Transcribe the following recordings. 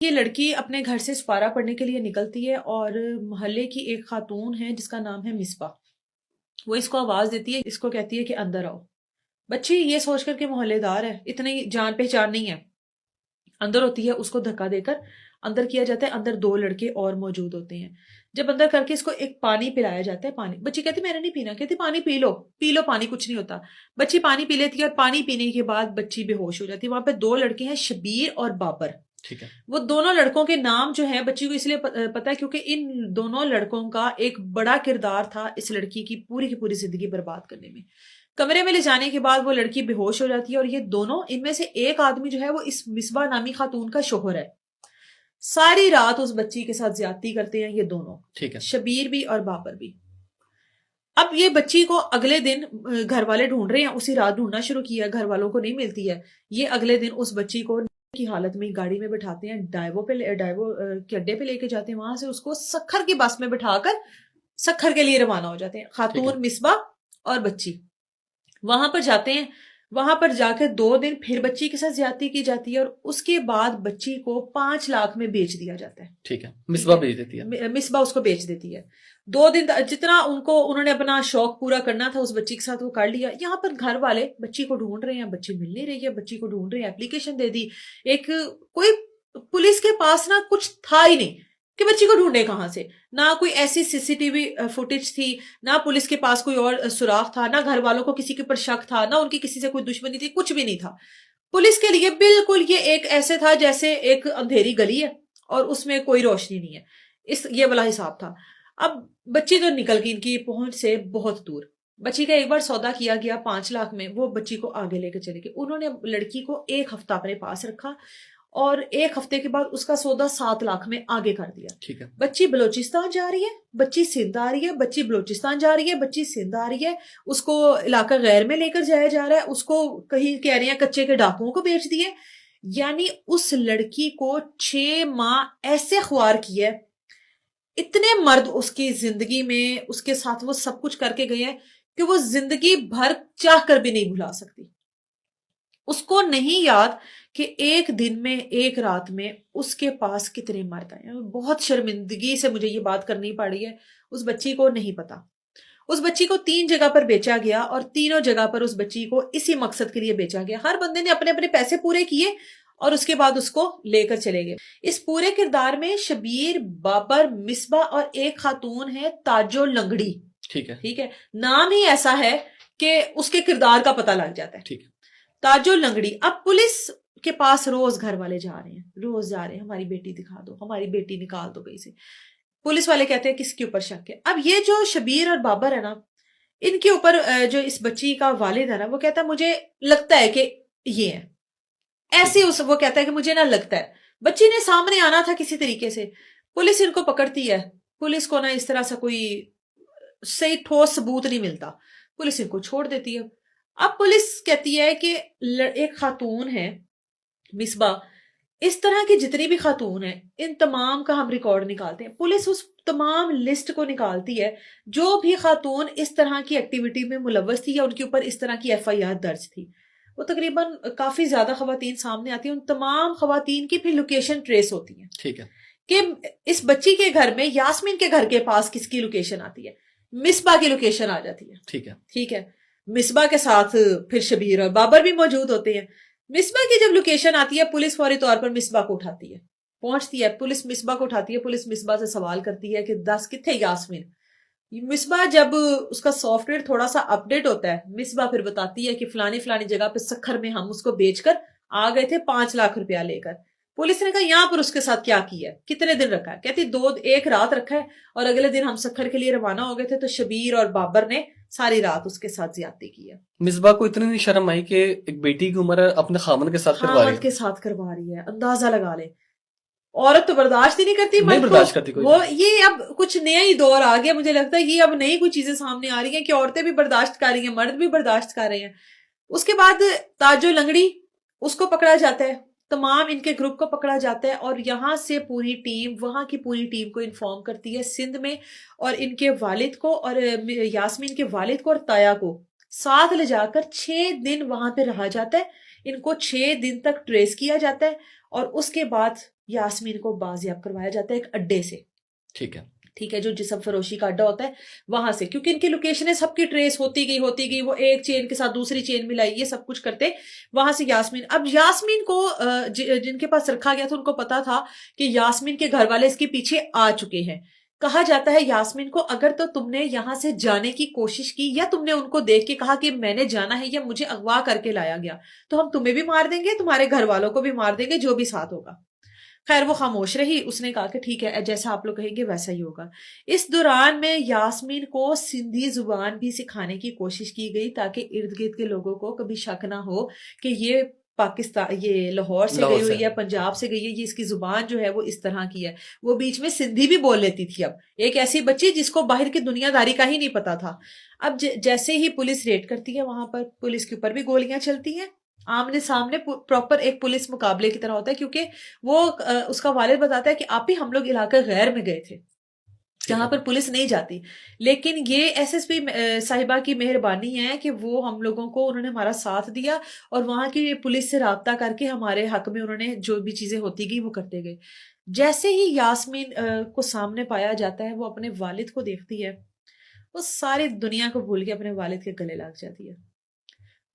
یہ لڑکی اپنے گھر سے سپارہ پڑھنے کے لیے نکلتی ہے اور محلے کی ایک خاتون ہے جس کا نام ہے مصباح. وہ اس کو آواز دیتی ہے، اس کو کہتی ہے کہ اندر آؤ. بچی یہ سوچ کر کہ محلے دار ہے، اتنی جان پہچان نہیں ہے، اندر ہوتی ہے. اس کو دھکا دے کر اندر کیا جاتا ہے. اندر دو لڑکے اور موجود ہوتے ہیں. جب اندر کر کے اس کو ایک پانی پلایا جاتا ہے. پانی بچی کہتی میں نے نہیں پینا. کہتی پانی پی لو، پی لو پانی، کچھ نہیں ہوتا. بچی پانی پی لیتی ہے اور پانی پینے کے بعد بچی بے ہوش ہو جاتی ہے. وہاں پہ دو لڑکے ہیں، شبیر اور بابر. ٹھیک ہے. وہ دونوں لڑکوں کے نام جو ہیں بچی کو اس لیے پتا ہے کیونکہ ان دونوں لڑکوں کا ایک بڑا کردار تھا اس لڑکی کی پوری زندگی برباد کرنے میں. کمرے میں لے جانے کے بعد وہ لڑکی بے ہوش ہو جاتی ہے اور یہ دونوں، ان میں سے ایک آدمی جو ہے وہ اس مصباح نامی خاتون کا شوہر ہے. ساری رات اس بچی کے ساتھ زیادتی کرتے ہیں یہ دونوں، ٹھیک ہے. شبیر بھی اور بابر بھی. اب یہ بچی کو اگلے دن گھر والے ڈھونڈ رہے ہیں، اسی رات ڈھونڈنا شروع کیا، گھر والوں کو نہیں ملتی ہے. یہ اگلے دن اس بچی کو کی حالت میں گاڑی میں بٹھاتے ہیں، ڈائیو کے اڈے پہ لے کے جاتے ہیں. وہاں سے اس کو سکھر کی بس میں بٹھا کر سکھر کے لیے روانہ ہو جاتے ہیں. خاتون مصباح اور بچی وہاں پر جاتے ہیں. وہاں پر جا کے 2 دن پھر بچی کے ساتھ زیادتی کی جاتی ہے اور اس کے بعد بچی کو 5 لاکھ میں بیچ دیا جاتا ہے. ٹھیک ہے. مصباح بیچ دیتی ہے. مصباح اس کو بیچ دیتی ہے. 2 دن جتنا انہوں نے اپنا شوق پورا کرنا تھا اس بچی کے ساتھ وہ کر لیا. یہاں پر گھر والے بچی کو ڈھونڈ رہے ہیں، بچی مل نہیں رہی ہے. بچی کو ڈھونڈ رہے ہیں، اپلیکیشن دے دی. ایک کوئی پولیس کے پاس نہ کچھ تھا ہی نہیں کہ بچی کو ڈھونڈے کہاں سے. نہ کوئی ایسی CCTV فوٹیج تھی، نہ پولیس کے پاس کوئی اور سراغ تھا، نہ گھر والوں کو کسی کے اوپر شک تھا، نہ ان کی کسی سے کوئی دشمنی تھی، کچھ بھی نہیں تھا. پولیس کے لیے بالکل یہ ایک ایسے تھا جیسے ایک اندھیری گلی ہے اور اس میں کوئی روشنی نہیں ہے. یہ والا حساب تھا. اب بچی تو نکل گئی ان کی پہنچ سے بہت دور. بچی کا ایک بار سودا کیا گیا 5 لاکھ میں، وہ بچی کو آگے لے کے چلے گئے. انہوں نے لڑکی کو 1 ہفتہ اپنے پاس رکھا اور 1 ہفتے کے بعد اس کا سودا 7 لاکھ میں آگے کر دیا. ٹھیک ہے. بچی بلوچستان جا رہی ہے، بچی سندھ آ رہی ہے، بچی بلوچستان جا رہی ہے، بچی سندھ آ رہی ہے. اس کو علاقہ غیر میں لے کر جایا جا رہا ہے. اس کو کہیں کہہ رہے ہیں کچے کے ڈاکوؤں کو بیچ دیے. یعنی اس لڑکی کو 6 ماہ ایسے خوار کیے. اتنے مرد اس کی زندگی میں اس کے ساتھ وہ سب کچھ کر کے گئے ہیں کہ وہ زندگی بھر چاہ کر بھی نہیں بھلا سکتی. اس کو نہیں یاد کہ ایک دن میں، ایک رات میں اس کے پاس کتنے مرد آئے. بہت شرمندگی سے مجھے یہ بات کرنی پڑی ہے. اس بچی کو نہیں پتا. اس بچی کو 3 جگہ پر بیچا گیا اور تینوں جگہ پر اس بچی کو اسی مقصد کے لیے بیچا گیا. ہر بندے نے اپنے اپنے پیسے پورے کیے اور اس کے بعد اس کو لے کر چلے گئے. اس پورے کردار میں شبیر، بابر، مصباح اور ایک خاتون ہے تاجو لنگڑی. ٹھیک ہے. ٹھیک ہے. نام ہی ایسا ہے کہ اس کے کردار کا پتہ لگ جاتا ہے. ٹھیک ہے. تاجو لنگڑی. اب پولیس کے پاس روز گھر والے جا رہے ہیں، روز جا رہے ہیں، ہماری بیٹی دکھا دو، ہماری بیٹی نکال دو کہیں سے. پولیس والے کہتے ہیں کس کے اوپر شک ہے. اب یہ جو شبیر اور بابر ہے نا، ان کے اوپر جو اس بچی کا والد ہے نا، وہ کہتا ہے مجھے لگتا ہے کہ یہ ہے ایسے. وہ کہتا ہے کہ مجھے نہ لگتا ہے. بچی نے سامنے آنا تھا کسی طریقے سے. پولیس ان کو پکڑتی ہے. پولیس کو نا اس طرح سے کوئی صحیح ٹھوس ثبوت نہیں ملتا. پولیس ان کو چھوڑ دیتی ہے. اب پولیس کہتی ہے کہ ایک خاتون ہے مصباح، اس طرح کی جتنی بھی خاتون ہیں ان تمام کا ہم ریکارڈ نکالتے ہیں. پولیس اس تمام لسٹ کو نکالتی ہے جو بھی خاتون اس طرح کی ایکٹیویٹی میں ملوث تھی یا ان کے اوپر اس طرح کی FIR درج تھی. وہ تقریباً کافی زیادہ خواتین سامنے آتی ہیں. ان تمام خواتین کی پھر لوکیشن ٹریس ہوتی ہے. ٹھیک ہے. کہ اس بچی کے گھر میں یاسمین کے گھر کے پاس کس کی لوکیشن آتی ہے، مصباح کی لوکیشن آ جاتی ہے. ٹھیک ہے. ٹھیک ہے. مصباح کے ساتھ پھر شبیر اور بابر بھی موجود ہوتے ہیں. مصباح کی جب لوکیشن آتی ہے پولیس فوری طور پر مصباح کو اٹھاتی ہے، پہنچتی ہے پولیس مصباح کو اٹھاتی ہے. پولیس مصباح سے سوال کرتی ہے کہ 10 کتنے یاسمین. مصباح جب اس کا سافٹ ویئر تھوڑا سا اپڈیٹ ہوتا ہے، مصباح پھر بتاتی ہے کہ فلانی جگہ پہ سکھر میں ہم اس کو بیچ کر آ گئے تھے 5 لاکھ روپیہ لے کر. پولیس نے کہا یہاں پر اس کے ساتھ کیا کیا ہے، کتنے دن رکھا ہے. کہتی 1 رات رکھا ہے اور اگلے دن ہم سکھر کے لیے روانہ ہو گئے تھے تو شبیر اور بابر نے ساری رات اس کے ساتھ زیادتی کی ہے. مصباح کو اتنی نہیں شرم آئی کہ ایک بیٹی کی عمر اپنے خامن کے ساتھ کروا رہی ہے. اندازہ لگا لے. عورت تو برداشت ہی نہیں کرتی، نہیں برداشت کرتی کوئی. وہ یہ اب کچھ نیا ہی دور آ گیا. مجھے لگتا ہے یہ اب نئی کوئی چیزیں سامنے آ رہی ہیں کہ عورتیں بھی برداشت کر رہی ہیں، مرد بھی برداشت کر رہے ہیں. اس کے بعد تاجو لنگڑی اس کو پکڑا جاتا ہے، تمام ان کے گروپ کو پکڑا جاتا ہے اور یہاں سے پوری ٹیم، وہاں کی پوری ٹیم کو انفارم کرتی ہے سندھ میں، اور ان کے والد کو اور یاسمین کے والد کو اور تایا کو ساتھ لے جا کر 6 دن وہاں پہ رہا جاتا ہے. ان کو 6 دن تک ٹریس کیا جاتا ہے اور اس کے بعد یاسمین کو بازیاب کروایا جاتا ہے ایک اڈے سے، ٹھیک ہے، ٹھیک ہے، جو جسم فروشی کا اڈا ہوتا ہے وہاں سے، کیونکہ ان کی لوکیشنیں سب کی ٹریس ہوتی گئی، وہ ایک چین کے ساتھ دوسری چین ملائی، یہ سب کچھ کرتے وہاں سے یاسمین. اب یاسمین کو جن کے پاس رکھا گیا تھا ان کو پتا تھا کہ یاسمین کے گھر والے اس کے پیچھے آ چکے ہیں. کہا جاتا ہے یاسمین کو اگر تو تم نے یہاں سے جانے کی کوشش کی یا تم نے ان کو دیکھ کے کہا کہ میں نے جانا ہے یا مجھے اغوا کر کے لایا گیا تو ہم تمہیں بھی مار دیں گے، تمہارے گھر والوں کو بھی مار دیں گے، جو بھی ساتھ ہوگا. خیر وہ خاموش رہی، اس نے کہا کہ ٹھیک ہے جیسا آپ لوگ کہیں گے ویسا ہی ہوگا. اس دوران میں یاسمین کو سندھی زبان بھی سکھانے کی کوشش کی گئی تاکہ ارد گرد کے لوگوں کو کبھی شک نہ ہو کہ یہ پاکستان، یہ لاہور سے گئی ہوئی ہے، پنجاب سے گئی ہے، یہ اس کی زبان جو ہے وہ اس طرح کی ہے. وہ بیچ میں سندھی بھی بول لیتی تھی. اب ایک ایسی بچی جس کو باہر کی دنیا داری کا ہی نہیں پتا تھا. اب جیسے ہی پولیس ریڈ کرتی ہے وہاں پر پولیس کے اوپر بھی گولیاں چلتی ہیں، آمنے سامنے پراپر ایک پولیس مقابلے کی طرح ہوتا ہے، کیونکہ وہ اس کا والد بتاتا ہے کہ آپ ہی ہم لوگ علاقہ غیر میں گئے تھے جہاں پر پولیس نہیں جاتی، لیکن یہ ایس ایس پی صاحبہ کی مہربانی ہے کہ وہ ہم لوگوں کو انہوں نے ہمارا ساتھ دیا اور وہاں کی پولیس سے رابطہ کر کے ہمارے حق میں انہوں نے جو بھی چیزیں ہوتی گئی وہ کرتے گئے. جیسے ہی یاسمین کو سامنے پایا جاتا ہے وہ اپنے والد کو دیکھتی ہے، وہ ساری دنیا کو بھول کے اپنے والد کے گلے لگ جاتی ہے.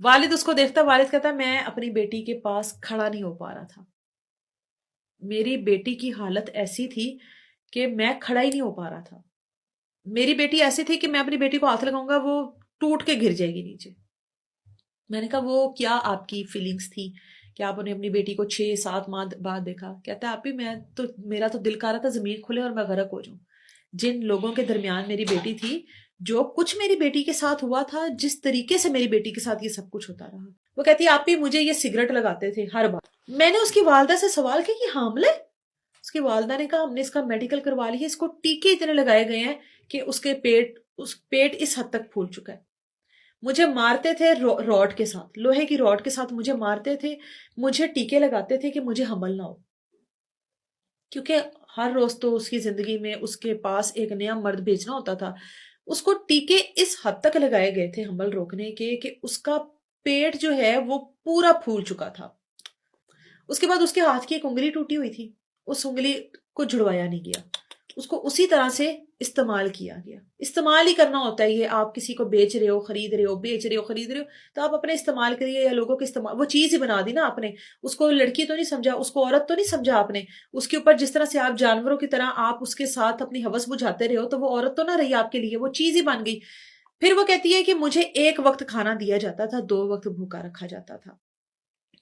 والد اس کو دیکھتا، والد کہتا ہے میں اپنی بیٹی کے پاس کھڑا نہیں ہو پا رہا تھا، میری بیٹی کی حالت ایسی تھی کہ میں کھڑا ہی نہیں ہو پا رہا تھا، میری بیٹی ایسی تھی کہ میں اپنی بیٹی کو ہاتھ لگاؤں گا وہ ٹوٹ کے گر جائے گی نیچے. میں نے کہا وہ کیا آپ کی فیلنگز تھی کہ آپ نے اپنی بیٹی کو 6-7 ماہ بعد دیکھا؟ کہتا ہے آپ ہی میرا تو دل کر رہا تھا زمین کھلے اور میں غرق ہو جاؤں. جن لوگوں کے درمیان میری بیٹی تھی، جو کچھ میری بیٹی کے ساتھ ہوا تھا، جس طریقے سے میری بیٹی کے ساتھ یہ سب کچھ ہوتا رہا. وہ کہتی ہے آپ ہی مجھے یہ سگریٹ لگاتے تھے ہر بار. میں نے اس کی والدہ سے سوال کیا کہ حاملہ ہے؟ اس کی والدہ نے کہا ہم نے اس کا میڈیکل کروا لیا، اس کو ٹیکے اتنے لگائے گئے ہیں کہ اس کے پیٹ اس حد تک پھول چکا ہے. مجھے مارتے تھے راڈ کے ساتھ، لوہے کی راڈ کے ساتھ مجھے مارتے تھے، مجھے ٹیکے لگاتے تھے کہ مجھے حمل نہ ہو، کیونکہ ہر روز تو اس کی زندگی میں اس کے پاس ایک نیا مرد بھیجنا ہوتا تھا. اس کو ٹیکے اس حد تک لگائے گئے تھے حمل روکنے کے کہ اس کا پیٹ جو ہے وہ پورا پھول چکا تھا. اس کے بعد اس کے ہاتھ کی ایک انگلی ٹوٹی ہوئی تھی، اس انگلی کو جڑوایا نہیں گیا، اس کو اسی طرح سے استعمال کیا گیا. استعمال ہی کرنا ہوتا ہے یہ، آپ کسی کو بیچ رہے ہو، خرید رہے ہو، بیچ رہے ہو، خرید رہے ہو تو آپ اپنے استعمال کریے یا لوگوں کے استعمال، وہ چیز ہی بنا دی نا آپ نے. اس کو لڑکی تو نہیں سمجھا، اس کو عورت تو نہیں سمجھا آپ نے. اس کے اوپر جس طرح سے آپ جانوروں کی طرح آپ اس کے ساتھ اپنی ہوس بجھاتے رہے ہو تو وہ عورت تو نہ رہی آپ کے لیے، وہ چیز ہی بن گئی. پھر وہ کہتی ہے کہ مجھے ایک وقت کھانا دیا جاتا تھا، 2 وقت بھوکا رکھا جاتا تھا.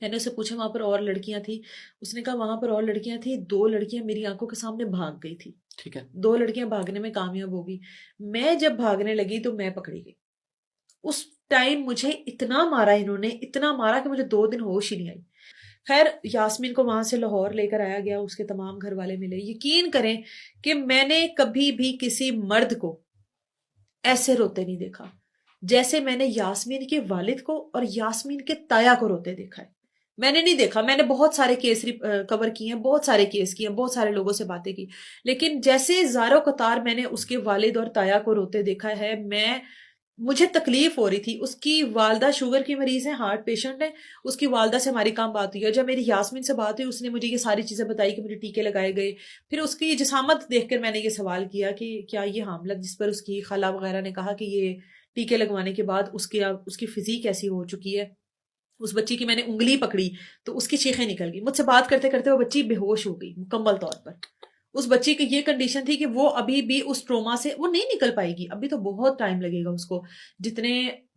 میں نے اسے پوچھا وہاں پر اور لڑکیاں تھیں؟ اس نے کہا وہاں پر اور لڑکیاں تھیں، 2 لڑکیاں میری آنکھوں کے سامنے بھاگ گئی تھی. ٹھیک ہے، 2 لڑکیاں بھاگنے میں کامیاب ہوگی. میں جب بھاگنے لگی تو میں پکڑی گئی. اس ٹائم مجھے اتنا مارا انہوں نے، اتنا مارا کہ مجھے 2 دن ہوش ہی نہیں آئی. خیر یاسمین کو وہاں سے لاہور لے کر آیا گیا، اس کے تمام گھر والے ملے. یقین کریں کہ میں نے کبھی بھی کسی مرد کو ایسے روتے نہیں دیکھا جیسے میں نے یاسمین کے والد کو اور یاسمین کے تایا کو روتے دیکھا ہے. میں نے نہیں دیکھا، میں نے بہت سارے کیس کور کیے ہیں، بہت سارے کیس کیے ہیں، بہت سارے لوگوں سے باتیں کی، لیکن جیسے زاروں قطار میں نے اس کے والد اور تایا کو روتے دیکھا ہے. مجھے تکلیف ہو رہی تھی. اس کی والدہ شوگر کی مریض ہیں، ہارٹ پیشنٹ ہے. اس کی والدہ سے ہماری کام بات ہوئی ہے. جب میری یاسمین سے بات ہوئی اس نے مجھے یہ ساری چیزیں بتائی کہ مجھے ٹیکے لگائے گئے. پھر اس کی جسامت دیکھ کر میں نے یہ سوال کیا کہ کیا یہ حاملہ، جس پر اس کی خالہ وغیرہ نے کہا کہ یہ ٹیکے لگوانے کے بعد اس کی فزیک ایسی ہو چکی ہے. اس بچی کی میں نے انگلی پکڑی تو اس کی چیخیں نکل گئی. مجھ سے بات کرتے کرتے وہ بچی بے ہوش ہو گئی مکمل طور پر. اس بچی کی یہ کنڈیشن تھی کہ وہ ابھی بھی اس ٹروما سے وہ نہیں نکل پائے گی. ابھی تو بہت ٹائم لگے گا اس کو. جتنے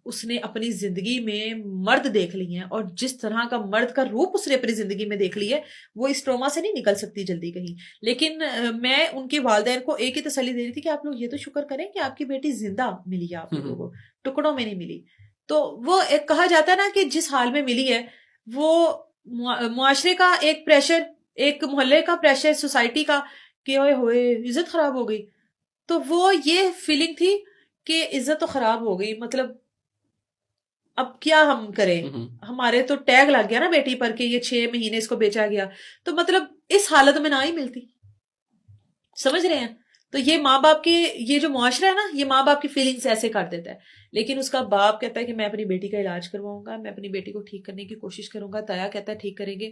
اس نے اپنی زندگی میں مرد دیکھ لی ہیں اور جس طرح کا مرد کا روپ اس نے اپنی زندگی میں دیکھ لی ہے، وہ اس ٹروما سے نہیں نکل سکتی جلدی کہیں. لیکن میں ان کے والدین کو ایک ہی تسلی دے رہی تھی کہ آپ لوگ یہ تو شکر کریں کہ آپ کی بیٹی زندہ ملی ہے، آپ لوگوں کو ٹکڑوں میں نہیں ملی. تو وہ ایک کہا جاتا ہے نا کہ جس حال میں ملی ہے وہ معاشرے کا ایک پریشر، ایک محلے کا پریشر، سوسائٹی کا کہ ہوئے عزت خراب ہو گئی. تو وہ یہ فیلنگ تھی کہ عزت تو خراب ہو گئی، مطلب اب کیا ہم کریں. ہمارے تو ٹیگ لگ گیا نا بیٹی پر کہ یہ 6 مہینے اس کو بیچا گیا، تو مطلب اس حالت میں نہ ہی ملتی. سمجھ رہے ہیں؟ تو یہ ماں باپ کے، یہ جو معاشرہ ہے نا، یہ ماں باپ کی فیلنگز ایسے کر دیتا ہے. لیکن اس کا باپ کہتا ہے کہ میں اپنی بیٹی کا علاج کرواؤں گا، میں اپنی بیٹی کو ٹھیک کرنے کی کوشش کروں گا. تایا کہتا ہے ٹھیک کریں گے.